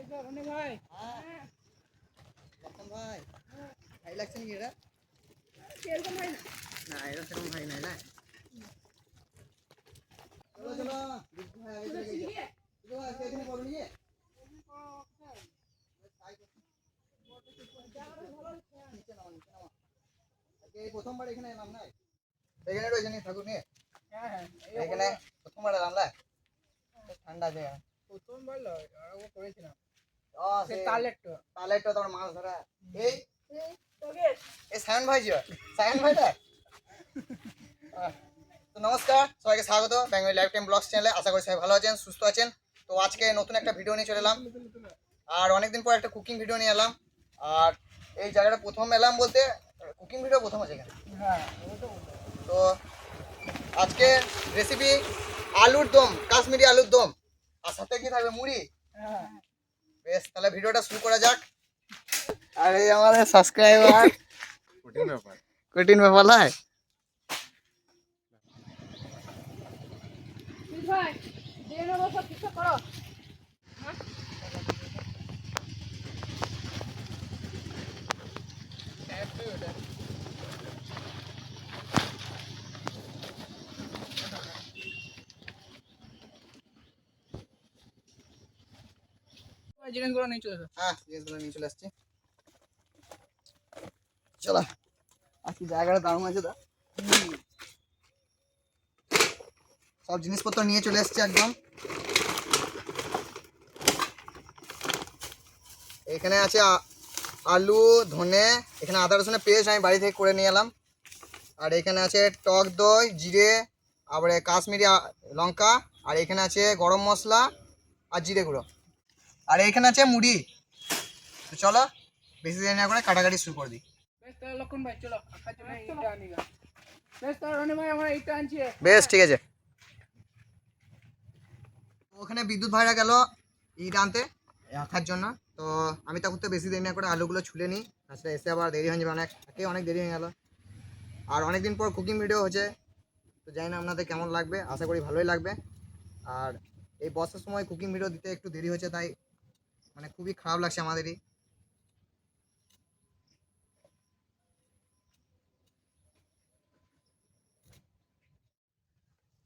ভাই ভাই ভাই লাগছে নাকি এটা সেরকম ভাই না এটা সেরকম ভাই নাই না চলো চলো ভাই আগে চলে গেছে তো আজকে এখানে করো নিয়ে প্রথমবার এখানে এলাম না এখানে রয়েছে নি ঠাকুর নিয়ে হ্যাঁ এখানে প্রথমবার এলাম না ঠান্ডা জায়গা প্রথমবার ও করেছিলাম সে তালেটো তোর মাছ ধরা এই এই সায়ন ভাই জি সায়ন ভাইটা তো নমস্কার সবাইকে স্বাগত বেঙ্গলি লাইফ টাইম ব্লগস চ্যানেলে আশা করি সবাই ভালো আছেন সুস্থ আছেন তো আজকে নতুন একটা ভিডিও নিয়ে চলে এলাম আর অনেকদিন পর একটা কুকিং ভিডিও নিয়ে এলাম আর এই জায়গাটা প্রথম এলাম বলতে কুকিং ভিডিও প্রথম আছে এখানে তো আজকে রেসিপি আলুর দম কাশ্মীরি আলুর দম আর সাথে কি থাকবে মুড়ি বেশ তাহলে ভিডিওটা শুরু করা যাক আর এই আমাদের সাবস্ক্রাইবার কঠিন ব্যাপার নয় ভাই দিয়ে নেবো সব কিছু করো জিনিসগুলো নিয়ে চলে হ্যাঁ জিনিসগুলো নিয়ে চলে আসছি চলো আজকে জায়গাটা দারুণ আছে দা সব জিনিসপত্র নিয়ে চলে এসছি একদম এখানে আছে আলু ধনে এখানে আদা রসুনের পেস্ট আমি বাড়ি থেকে করে নিয়ে এলাম আর এখানে আছে টক দই জিরে আবার কাশ্মীরি লঙ্কা আর এখানে আছে গরম মশলা আর জিরে গুঁড়ো আর এখানে আছে মুড়ি তো চলো বেশি দেরি না করে কাটাকাটি শুরু করে দিই বেশ ঠিক আছে ওখানে বিদ্যুৎ ভাইরা গেল ইট আনতে রাখার জন্য তো আমি তখন তো বেশি দেরি না করে আলুগুলো ছুলে নিই তাছাড়া এসে আবার দেরি হয়ে যাবে অনেক দেরি হয়ে গেল আর অনেকদিন পর কুকিং ভিডিও হচ্ছে তো জানি না আপনাদের কেমন লাগবে আশা করি ভালোই লাগবে আর এই বর্ষার সময় কুকিং ভিডিও দিতে একটু দেরি হচ্ছে তাই মানে খুবই খারাপ লাগছে আমাদেরই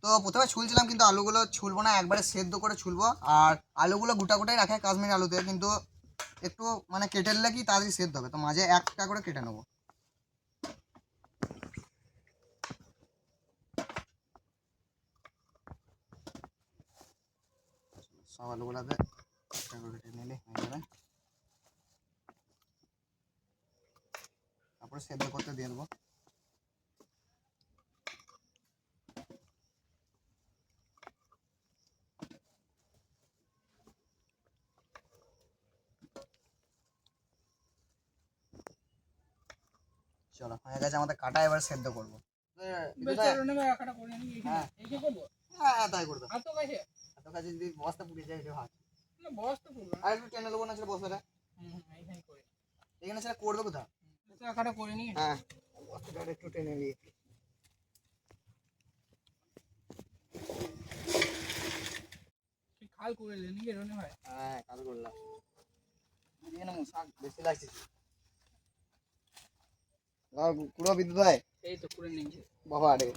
তো প্রথমে ছুলছিলাম কিন্তু আলুগুলো ছুলবো না একবারে সেদ্ধ করে ছুলবো আর আলুগুলো গোটা গোটাই রাখে কাশ্মীরি আলুতে কিন্তু একটু মানে কেটে নিলে কি তাড়াতাড়ি সেদ্ধ হবে তো মাঝে একটা করে কেটে নেবো সব আলুগুলাতে একটা করে কেটে নিলে হয়ে যাবে তারপরে সেদ্ধ করতে দিয়ে দেবো চলো হয়ে গেছে আমাদের কাটা এবার সেদ্ধ করবো হ্যাঁ তাই করবো এত কাছে যদি বস্তা পুড়ে যায় ভাত আর একটু টেনে দেবো না ছিল বস্তাটা এখানে সেটা করবে কোথাও হ্যাঁ বস্তাটা একটু টেনে নিয়ে খাল করে হ্যাঁ খাল করলাম শাক বেশি লাগছে পুরো বিদ্যুৎ ভাই এই তো করে নিয়েছে বাবা আরে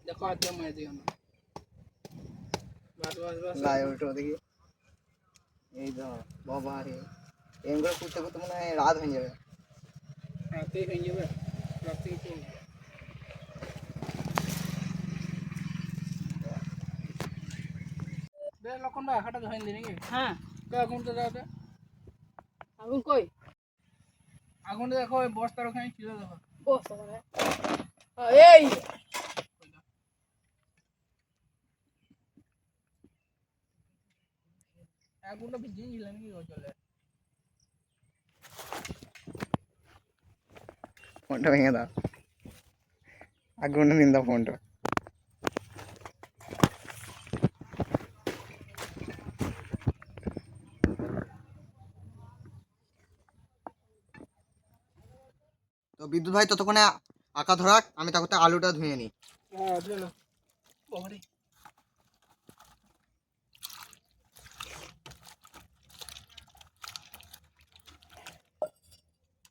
দেখো আজকে মেরে দিও না বাস লাই ওটো দেখি এই তো বাবা রে এমগুলো করতে করতে মনে হয় রাত হয়ে যাবে রাতেই হয়ে যাবে রাতেই তো বেশ লক্ষণ ভাই হাঁটা ধরেন দিন নাকি হ্যাঁ তো আগুনটা দাও তো আগুন কই আগুনটা দেখো ওই বস্তার ওখানে ছিল দেখো বস্তা মানে এই আগুনটা ভিজিয়ে নিলাম কি চলে ফোনটা ভেঙে দাও আগুনটা দিন দাও ফোনটা তো বিদ্যুৎ ভাই ততক্ষণে আঁকা ধরাক আমি তখন আলুটা ধুয়ে নিই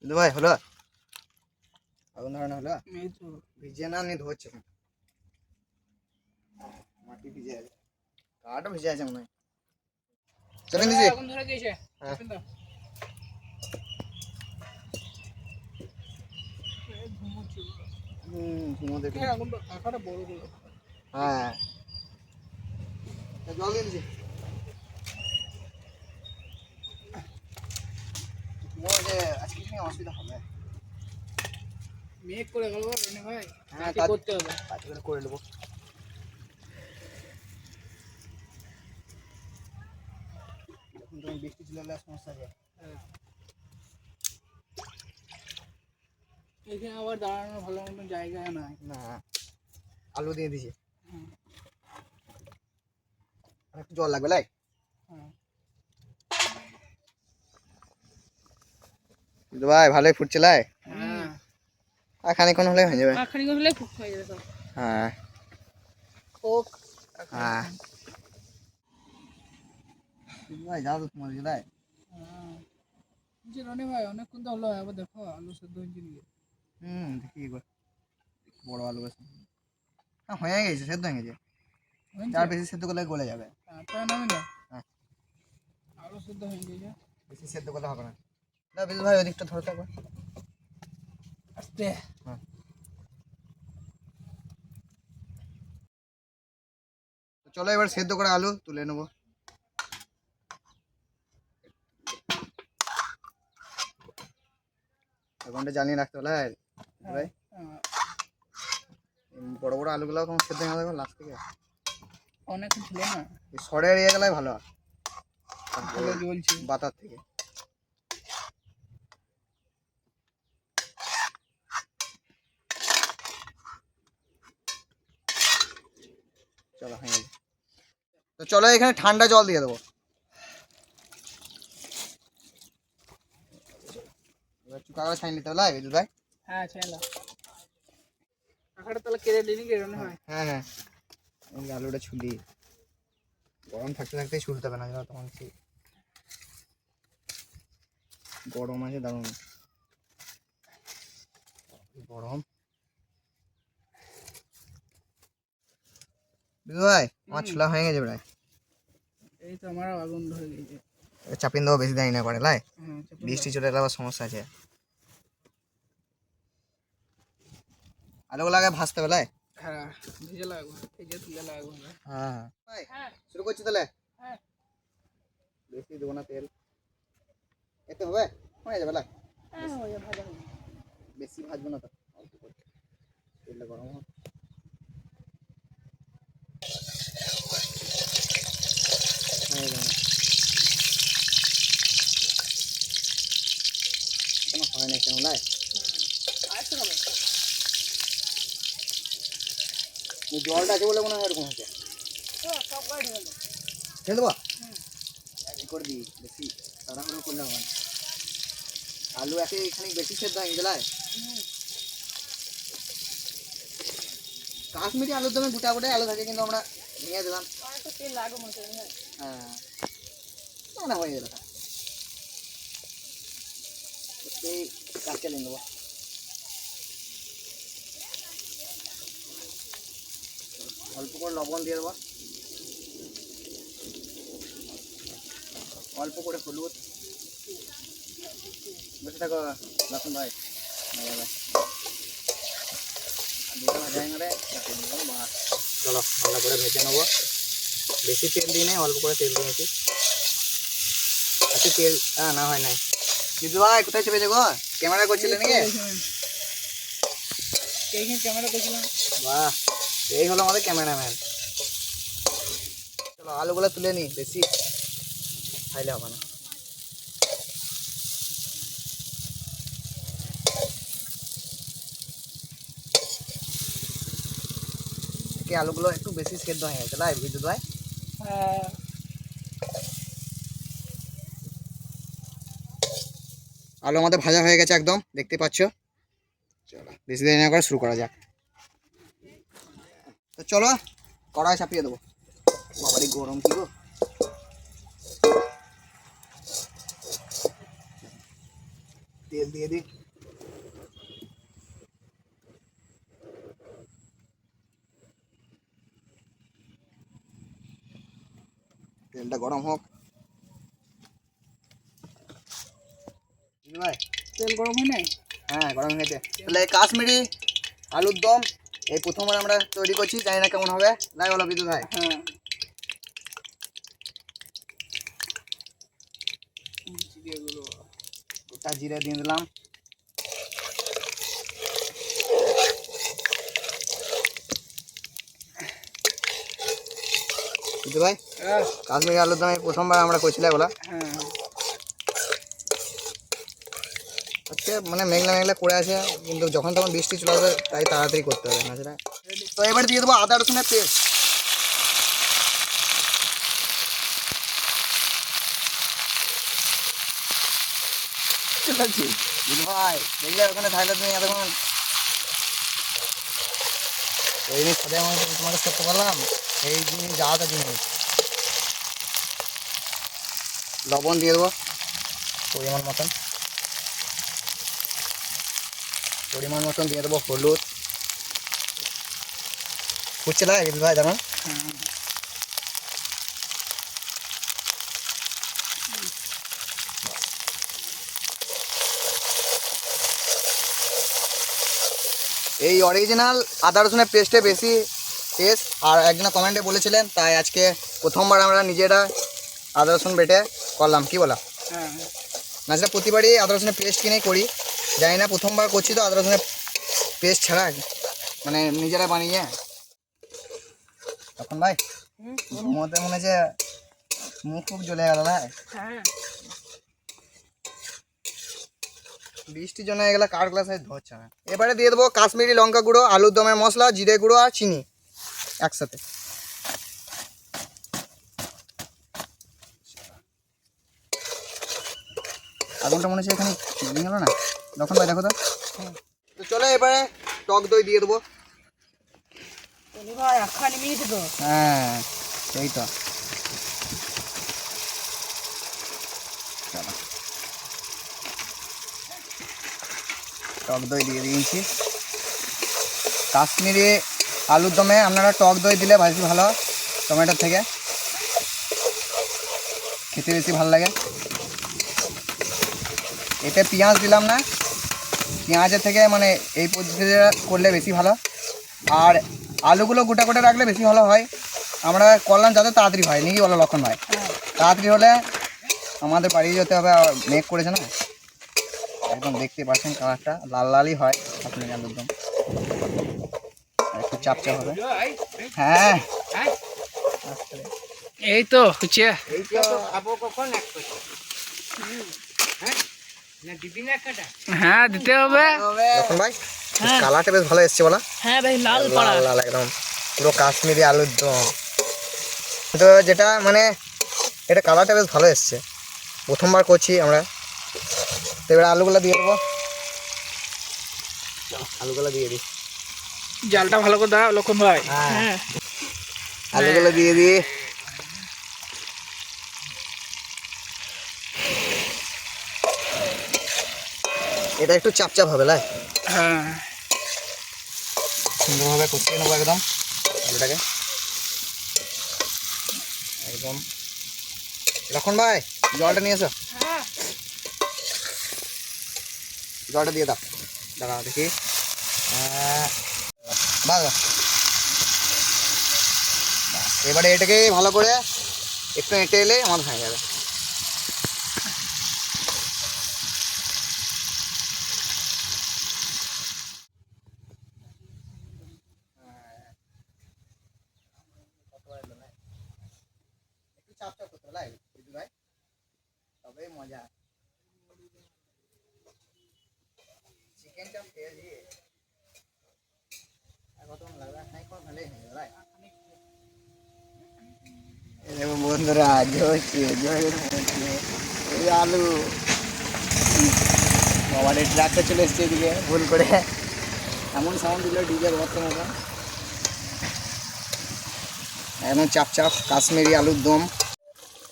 কিন্তু ভাই হলো আগুন ধরানো হলো ভিজে না নি ধরছে মাটি ভিজে আছে কাঠও ভিজে আছে মনে হয় চলে নিচে আগুন ধরে দিয়েছে হ্যাঁ ঘুমোতে আগুনটা আকারটা বড় হলো হ্যাঁ জল দিয়ে দিছি যে আজকে কি অসুবিধা হবে মেক করে গেল রনি ভাই হ্যাঁ কি করতে হবে কাজ করে নেবো বৃষ্টি চলে এলে সমস্যা আছে এখানে আবার দাঁড়ানোর ভালো মতন জায়গা নাই না আলু দিয়ে দিছি একটু জল লাগবে লাই ভাই ভালোই ফুটছে লাই আর খানিকক্ষণ হলে হয়ে যাবে খানিকক্ষণ হলে ফুট হয়ে যাবে সব হ্যাঁ ওক হ্যাঁ ভাই যাও তো তোমার লাই যে রনি ভাই অনেকক্ষণ তো হলো আবার দেখো আলু সেদ্ধ হয়েছে নিয়ে দেখি একবার বড় আলু আছে হ্যাঁ হয়ে গেছে সেদ্ধ হয়ে গেছে আর বেশি সেদ্ধ করলে গলে যাবে তাই নামি না হ্যাঁ আলু সেদ্ধ হয়ে গেছে বেশি সেদ্ধ করলে হবে না না বিজু ভাই ওদিকটা ধরে থাকবে আস্তে হ্যাঁ চলো এবার সেদ্ধ করে আলু তুলে নেবো ঘন্টা জ্বালিয়ে রাখতে হলে ভাই বড় বড় আলুগুলো এখন সেদ্ধ হয়ে যাবে লাস্ট থেকে অনেক ছিল না সরে এড়িয়ে গেলে ভালো হয় ভালো জ্বলছে বাতার থেকে চলো হয়ে গেছে তো চলো এখানে ঠান্ডা জল দিয়ে দেবো চুকাটা ছাই নিতে হলে বিদ্যুৎ ভাই হ্যাঁ ছেলা কাকাটা তাহলে কেটে দিনি কে রনি ভাই হ্যাঁ হ্যাঁ আলুটা ছুলি গরম থাকতে থাকতে ছুলতে হবে না যেন তখন গরম আছে দারুণ গরম বিদ্যুৎ ভাই আমার ছোলা হয়ে গেছে প্রায় এই তো আমারও আগুন ধরে গেছে চাপিন দেওয়া বেশি দেরি না করে লাই হ্যাঁ বৃষ্টি চলে এলে আবার সমস্যা আছে আলুগুলো আগে ভাজতে হবে লাই হ্যাঁ ভিজে লাগবে ভিজে তুলে লাগবে হ্যাঁ হ্যাঁ শুরু করছি তাহলে হ্যাঁ বেশি দেবো না তেল এতে হবে হয়ে যাবে লাই হ্যাঁ হয়ে ভাজা হবে বেশি ভাজবো না তো অল্প করে তেলটা গরম হোক হয়ে যাবে কোনো হয় না কেন লাই আরেকটু হবে জলটা আছে বলে মনে হয় এরকম হচ্ছে সব গাড়ি হলো ঢেলে দেবো করে দিই বেশি তাড়াহুড়ো করলে হবে না আলু একে এখানে বেশি সেদ্ধ হয়ে গেলে কাশ্মীরি আলুর দামে গোটা গোটাই আলু থাকে কিন্তু আমরা নিয়ে দিলাম আরেকটু তেল লাগবে মনে করি হ্যাঁ না হয়ে যাবে এই কাজ চালিয়ে নেবো অল্প করে লবণ দিয়ে দেবো অল্প করে হলুদ বসে থাকো লক্ষণ ভাই চলো ভালো করে ভেজে নেবো বেশি তেল দিই নাই অল্প করে তেল দিয়েছি আচ্ছা তেল না হয় নাই কিন্তু ভাই কোথায় চেপে যাবো ক্যামেরা করছিলে নাকি এইখানে ক্যামেরা করছিলাম বাহ এই হলো আমাদের ক্যামেরাম্যান চলো আলুগুলো তুলে নি বেশি খাইলে হবে না আলুগুলো একটু বেশি সেদ্ধ হয়ে গেছে লাই বিদ্যুৎ ভাই আলু আমাদের ভাজা হয়ে গেছে একদম দেখতে পাচ্ছ চলো বেশি দেরি না করে শুরু করা যাক তো চলো কড়াই চাপিয়ে দেবো বাবারি গরম কি গো তেল দিয়ে দিই। তেলটা গরম হোক। ভাই তেল গরম হয় নাই? হ্যাঁ গরম হয়েছে। তাহলে কাশ্মীরি আলুর দম এই প্রথমবার আমরা তৈরি করছি, জানি না কেমন হবে। নাই বলো বিদ্যুৎ ভাই? হ্যাঁ, জিরেগুলো গোটা জিরে দিয়ে দিলাম। বিদ্যুৎ ভাই কাশ্মীরি আলুর দম এই প্রথমবার আমরা করছিলাম বলা হ্যাঁ আজকে মানে মেঘলা মেঘলা করে আছে, কিন্তু যখন তখন বৃষ্টি চলে আসবে তাই তাড়াতাড়ি করতে হবে না সেটা। তো এবার দিয়ে দেবো আদা রসুনের পেস্ট। বিদ্যুৎ ভাই দেখলে ওখানে থাকলে তুমি এতক্ষণ ওই জিনিস সাথে আমার তোমাকে করতে পারলাম, এই জিনিস যাওয়াটা জিনিস। লবণ দিয়ে দেবো পরিমাণ মতন, দিয়ে দেবো হলুদ। ফুটছে না বিদ্যুৎ ভাই জানান? এই অরিজিনাল আদা রসুনের পেস্টে বেশি টেস্ট, আর একজন কমেন্টে বলেছিলেন, তাই আজকে প্রথমবার আমরা নিজেরা আদা রসুন বেটে করলাম। কি বলা? হ্যাঁ না সেটা প্রতিবারই আদা রসুনের পেস্ট কিনেই করি, জানি না প্রথমবার করছি তো আদা রসুনের পেস্ট ছাড়া, মানে নিজেরা বানিয়ে। তখন ভাই মতে মনে হচ্ছে মুখ ফুক জ্বলে গেল ভাই, হ্যাঁ বৃষ্টির জন্য এগুলো কার গ্লাসে ধরছে না। এবারে দিয়ে দেবো কাশ্মীরি লঙ্কা গুঁড়ো, আলুর দমের মশলা, জিরে গুঁড়ো আর চিনি একসাথে। আগুনটা মনে হচ্ছে এখানে নিয়ে গেলো না, তখন ভাই দেখো তো। তো চলো এবারে টক দই দিয়ে দেবো। ভাই আখা নিমিয়ে তো। হ্যাঁ এই তো চলো টক দই দিয়ে দিয়েছি। কাশ্মীরি আলুর দমে আপনারা টক দই দিলে বেশি ভালো, টমেটোর থেকে খেতে বেশি ভালো লাগে। এতে পেঁয়াজ দিলাম না, পেঁয়াজের থেকে মানে এই পদ্ধতিতে করলে বেশি ভালো। আর আলুগুলো গোটা গোটা রাখলে বেশি ভালো হয়। আমরা করলাম যাতে তাড়াতাড়ি হয়, নাকি বলো লক্ষণ ভাই? তাড়াতাড়ি হলে আমাদের বাড়ি যেতে হবে, মেঘ করেছে না একদম, দেখতে পাচ্ছেন কালারটা লাল লালই হয় আপনি আলুর দম, একটু চাপচাপ হবে। হ্যাঁ এই তো হচ্ছে। এই তো হ্যাঁ দিতে হবে। লক্ষণ ভাই কালারটা বেশ ভালো এসছে বলা। হ্যাঁ ভাই লাল লাল লাল একদম পুরো কাশ্মীরি আলুর দম। তো যেটা মানে এটা কালারটা বেশ ভালো এসছে, প্রথমবার করছি আমরা। তো এবার আলুগুলো দিয়ে দেবো, আলুগুলো দিয়ে দিই। জালটা ভালো করে দাও লক্ষণ ভাই। হ্যাঁ আলুগুলো দিয়ে দিই। এটা একটু চাপচাপ হবে লাই, হ্যাঁ সুন্দরভাবে কষিয়ে নেবো একদম আলুটাকে একদম। লক্ষণ ভাই জলটা নিয়ে এসো, জলটা দিয়ে দাও। দাঁড়াও দেখি, বাস এবারে এটাকে ভালো করে একটু এঁটে এলে আমাদের হয়ে যাবে। একটু চাপ চাপ করতে হবে ভাই, তবেই মজা। চিকেন চাপ খেয়েছি বন্ধুরা আলু বাবার ট্রাকটা চলে এসছে এদিকে ভুল করে, এমন সাউন্ড দিল ডিজের বর্তমান মতো। একদম চাপ চাপ কাশ্মীরি আলুর দম।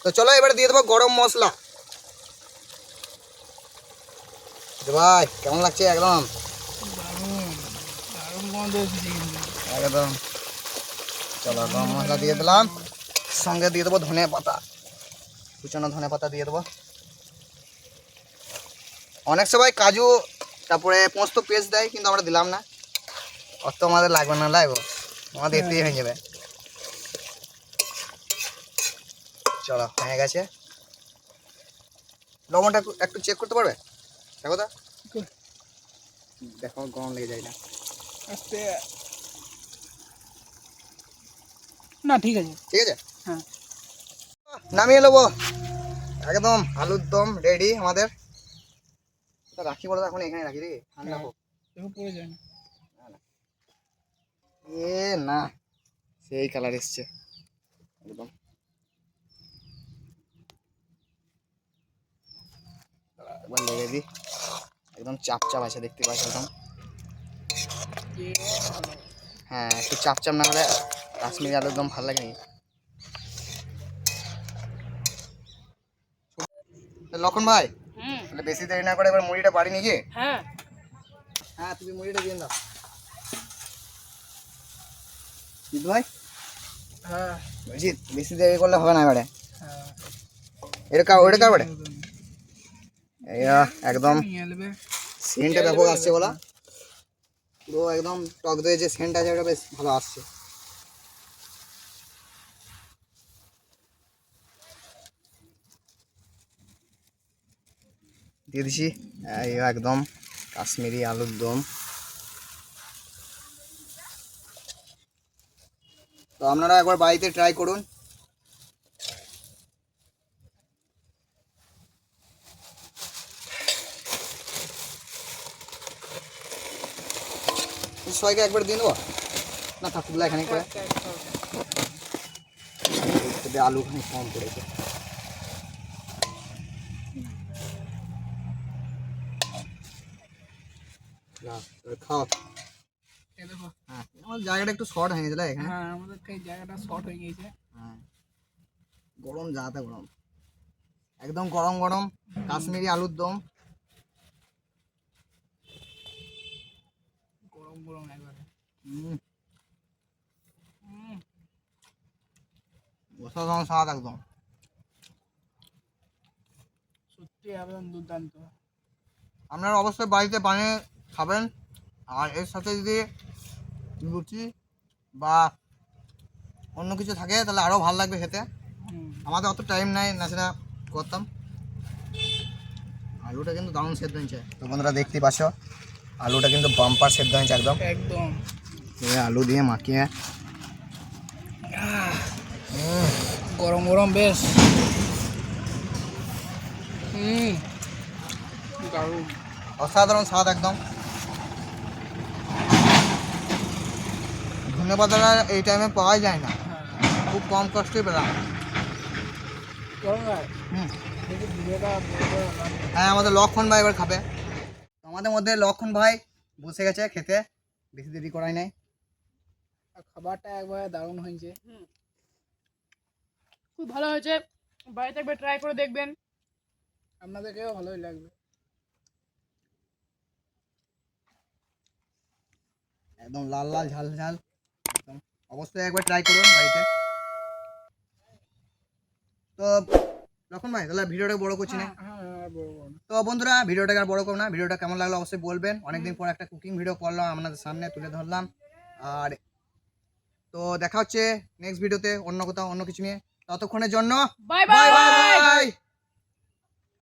তো চলো এবার দিয়ে দেবো গরম মশলা। যে ভাই কেমন লাগছে? একদম দারুণ দারুণ গন্ধ এসেছে কিন্তু। একদম। চলো গরম মশলা দিয়ে দিলাম, সঙ্গে দিয়ে দেবো ধনে পাতা, কুচানো ধনে পাতা দিয়ে দেবো। অনেক সবাই কাজু তারপরে পোস্ত পেস্ট দেয়, কিন্তু আমরা দিলাম না, অত আমাদের লাগবে না, লাগবে আমাদের এতেই হয়ে যাবে। চলো হয়ে গেছে। লবণটা একটু চেক করতে পারবে? দেখো তো, দেখো গরম লেগে যায় না। আস্তে না, ঠিক আছে। ঠিক আছে, হ্যাঁ নামিয়ে নেবো। একদম আলুর দম রেডি আমাদের। তো রাখি বলো, এখন এখানে রাখি রে, ঠান্ডা হোক। দেখো পড়ে যায় না। এ না, সেই কালার এসছে একদম। একবার লেগে দিই, একদম চাপ চাপ আছে দেখতে পাচ্ছ একদম। হ্যাঁ একটু চাপ চাপ না হলে কাশ্মীরি আলুর দম ভালো লাগে নাকি? লক্ষণ ভাই, তাহলে বেশি দেরি না করে এবার মুড়িটা বাড়ি নিয়ে গিয়ে। হ্যাঁ হ্যাঁ তুমি মুড়িটা দিয়ে দাও জিৎ ভাই। হ্যাঁ জিৎ বেশি দেরি করলে হবে না এবারে। হ্যাঁ এটা ওইটা কারবারে একদম নিয়ে নেবে। সেন্টটা ব্যাপক আসছে বলা, পুরো একদম টক দই যে সেন্ট আছে ওটা বেশ ভালো আসছে। দিয়ে দিছি এই একদম কাশ্মীরি আলুর দম। তো আপনারা একবার বাড়িতে ট্রাই করুন। সবাইকে একবার দিয়ে দেবো না, ঠাকুরগুলো এখানে করে আলু খানি কম পড়েছে। খাও। এই দেখো। হ্যাঁ আমার জায়গাটা একটু শর্ট হয়ে গেছিল এখানে। হ্যাঁ আমাদের এই জায়গাটা শর্ট হয়ে গিয়েছে। হ্যাঁ গরম, যাতে গরম, একদম গরম গরম কাশ্মীরি আলুর দম। গরম গরম একবারে। অসাধারণ স্বাদ একদম। সত্যি একদম দুর্দান্ত। আপনারা অবশ্যই বাড়িতে বানিয়ে খাবেন, আর এর সাথে যদি লুচি বা অন্য কিছু থাকে তাহলে আরও ভালো লাগবে খেতে। আমাদের অত টাইম নাই না সেটা করতাম। আলুটা কিন্তু দারুণ সেদ্ধ হয়েছে, তো বন্ধুরা দেখতেই পাচ্ছ আলুটা কিন্তু বাম্পার সেদ্ধ হয়েছে একদম। একদম আলু দিয়ে মাখিয়ে গরম গরম বেশ। দারুণ অসাধারণ স্বাদ একদম। ধন্যবাদটা এই টাইমে পাওয়া যায় না, খুব কম কষ্টই পেলাম। হ্যাঁ আমাদের লক্ষণ ভাই এবার খাবে। আমাদের মধ্যে লক্ষণ ভাই বসে গেছে খেতে, বেশি দেরি করাই নাই। খাবারটা একবারে দারুণ হয়েছে, খুব ভালো হয়েছে। বাড়িতে একবার ট্রাই করে দেখবেন, আপনাদেরকেও ভালোই লাগবে। একদম লাল লাল ঝাল ঝাল, একদম অবশ্যই একবার ট্রাই করুন বাড়িতে। তো লক্ষণ ভাই তাহলে ভিডিওটা বড় করছি না। তো বন্ধুরা ভিডিওটাকে আর বড় করব না, ভিডিওটা কেমন লাগলো অবশ্যই বলবেন। অনেকদিন পর একটা কুকিং ভিডিও করলাম, আপনাদের সামনে তুলে ধরলাম। আর তো দেখা হচ্ছে নেক্সট ভিডিওতে অন্য কোথাও অন্য কিছু নিয়ে। ততক্ষণের জন্য বাই বাই বাই। বাই।